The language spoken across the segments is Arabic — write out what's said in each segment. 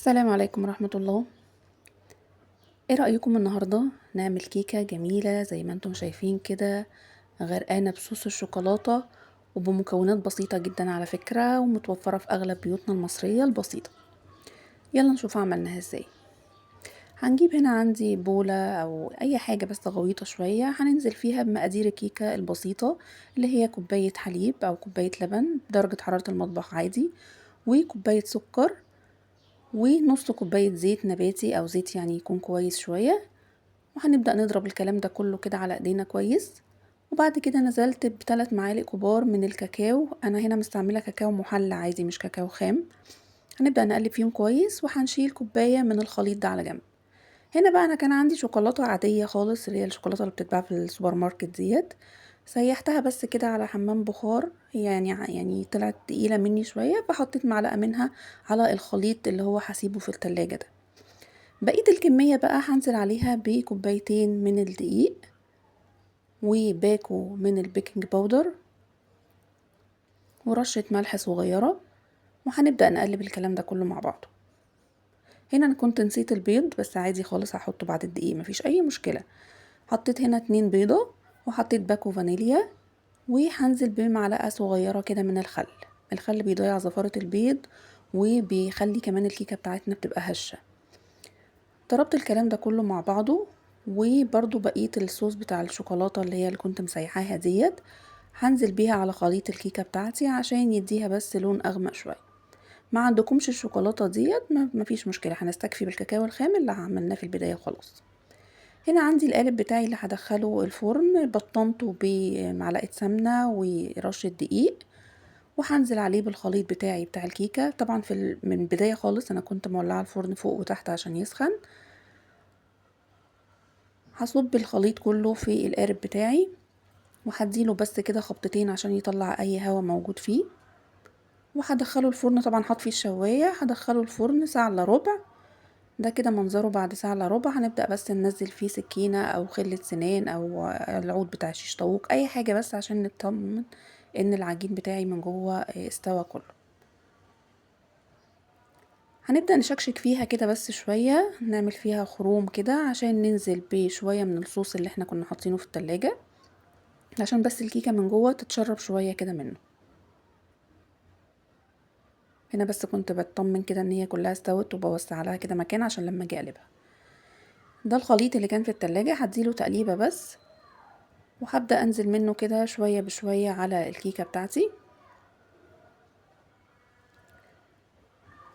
السلام عليكم ورحمة الله. ايه رأيكم النهاردة نعمل كيكة جميلة زي ما انتم شايفين كده، غرقانة بصوص الشوكولاتة وبمكونات بسيطة جدا على فكرة، ومتوفرة في اغلب بيوتنا المصرية البسيطة. يلا نشوف عملناها ازاي. هنجيب هنا عندي بولة او اي حاجة بس غويطة شوية، هننزل فيها بمقادير الكيكة البسيطة اللي هي كوباية حليب او كوباية لبن بدرجة حرارة المطبخ عادي، وكوباية سكر، ونص كوباية زيت نباتي او زيت يعني يكون كويس شوية. وهنبدأ نضرب الكلام ده كله كده على ايدينا كويس. وبعد كده نزلت ب3 معالق كبار من الكاكاو، انا هنا مستعملة كاكاو محلى عادي مش كاكاو خام. هنبدأ نقلب فيهم كويس وهنشيل كوباية من الخليط ده على جنب. هنا بقى انا كان عندي شوكولاتة عادية خالص، اللي هي الشوكولاتة اللي بتتباع في السوبر ماركت ديت. سيحتها بس كده على حمام بخار، هي يعني طلعت تقيلة مني شوية، فحطيت معلقة منها على الخليط اللي هو هسيبه في التلاجة ده. بقية الكمية بقى هنزل عليها بكوبايتين من الدقيق، وباكو من البيكنج باودر، ورشة ملح صغيرة. وهنبدأ نقلب الكلام ده كله مع بعضه. هنا انا كنت نسيت البيض، بس عادي خالص هحطه بعد الدقيق مفيش اي مشكلة. حطيت هنا 2 بيضة، وحطيت باكو فانيليا، وهنزل بمعلقة صغيرة كده من الخل. الخل بيضيع زفارة البيض، وبيخلي كمان الكيكة بتاعتنا بتبقى هشة. ضربت الكلام ده كله مع بعضه. وبرضو بقية الصوص بتاع الشوكولاتة اللي هي اللي كنت مسيحاها ديت، هنزل بيها على خليط الكيكة بتاعتي عشان يديها بس لون اغمق شوية. ما عندكمش الشوكولاتة ديت مفيش مشكلة، هنستكفي بالكاكاو الخام اللي عملناه في البداية خلاص. هنا عندي القالب بتاعي اللي هدخله الفرن، بطنته بمعلقة سمنة ورشة دقيق، وهنزل عليه بالخليط بتاعي بتاع الكيكة. طبعا من البداية خالص انا كنت مولعة الفرن فوق وتحت عشان يسخن. هصب الخليط كله في القارب بتاعي، وهديله بس كده خبطتين عشان يطلع اي هوا موجود فيه. وهدخله الفرن، طبعا هطفي الشواية، هدخله الفرن ساعة الا ربع. ده كده منظره بعد ساعة الا ربع. هنبدأ بس ننزل فيه سكينة او خلة سنان او العود بتاع شيش طاووق، اي حاجة بس عشان نطمن ان العجين بتاعي من جوه استوى كله. هنبدأ نشكشك فيها كده بس شوية، نعمل فيها خروم كده عشان ننزل بشوية من الصوص اللي احنا كنا حاطينه في التلاجة، عشان بس الكيكة من جوه تتشرب شوية كده منه. هنا بس كنت بطمن كده ان هي كلها استوت، وبوسع لها كده مكان عشان لما اجي اقلبها. ده الخليط اللي كان في التلاجة، هديله تقليبة بس، وهبدأ انزل منه كده شوية بشوية على الكيكة بتاعتي،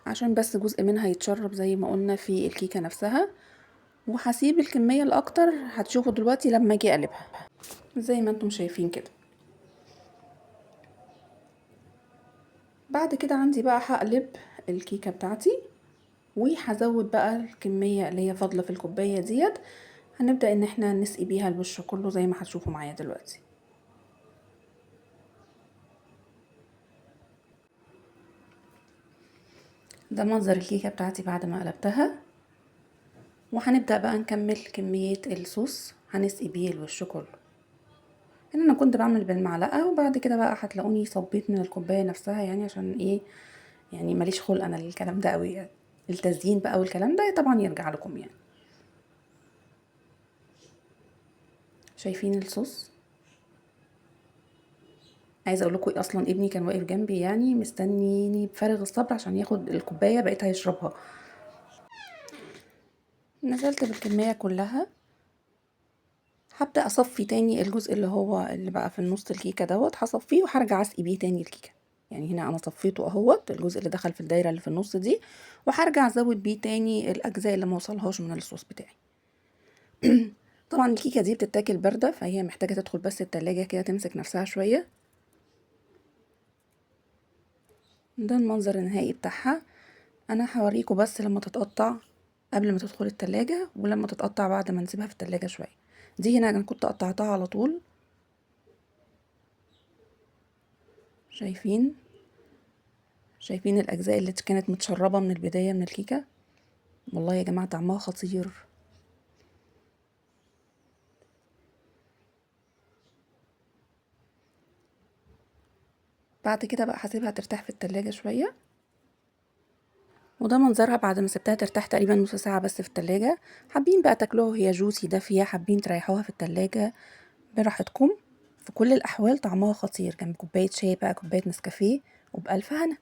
عشان بس جزء منها يتشرب زي ما قلنا في الكيكة نفسها. وهسيب الكمية الاكتر هتشوفوا دلوقتي لما اجي اقلبها زي ما انتم شايفين كده. بعد كده عندي بقى هقلب الكيكة بتاعتي، وهزود بقى الكمية اللي هي فاضلة في الكوباية ديت. هنبدأ ان احنا نسقي بيها الوش كله زي ما هتشوفوا معايا دلوقتي. ده منظر الكيكة بتاعتي بعد ما قلبتها. وهنبدأ بقى نكمل كمية الصوص، هنسقي بيه الوش كله. هنا انا كنت بعمل بالمعلقة، وبعد كده بقى هتلاقوني صبيت من الكوباية نفسها، يعني عشان ايه؟ يعني ماليش خلق انا الكلام ده قوي يعني. التزيين بقى والكلام ده طبعا يرجع لكم يعني. شايفين الصوص؟ عايزه اقول لكم اصلا ابني كان واقف جنبي يعني مستنيني بفارغ الصبر عشان ياخد الكوبايه، بقيت هيشربها. نزلت بالكميه كلها. هبدا اصفي تاني الجزء اللي هو اللي بقى في النص الكيكه دوت، هصفيه وهرجع اسقي بيه تاني الكيكه. يعني هنا انا صفيته اهوت الجزء اللي دخل في الدايره اللي في النص دي، وهرجع ازود بيه تاني الاجزاء اللي ما وصلهاش من الصوص بتاعي. طبعا الكيكه دي بتتاكل بارده، فهي محتاجه تدخل بس التلاجة كده تمسك نفسها شويه. ده المنظر النهائي بتاعها. انا هوريكم بس لما تتقطع قبل ما تدخل التلاجة، ولما تتقطع بعد ما نسيبها في التلاجة شوية. دي هنا انا كنت قطعتها على طول. شايفين؟ شايفين الاجزاء اللي كانت متشربة من البداية من الكيكة؟ والله يا جماعة طعمها خطير. بعد كده بقى هسيبها ترتاح في التلاجة شوية. وده منظرها بعد ما سبتها ترتاح تقريبا نص ساعة بس في التلاجة. حابين بقى تاكلوها وهي جوسي دافية، حابين تريحوها في التلاجة براحتكم. في كل الأحوال طعمها خطير جنب كوباية شاي بقى، كوباية نسكافيه، وبألف هنا.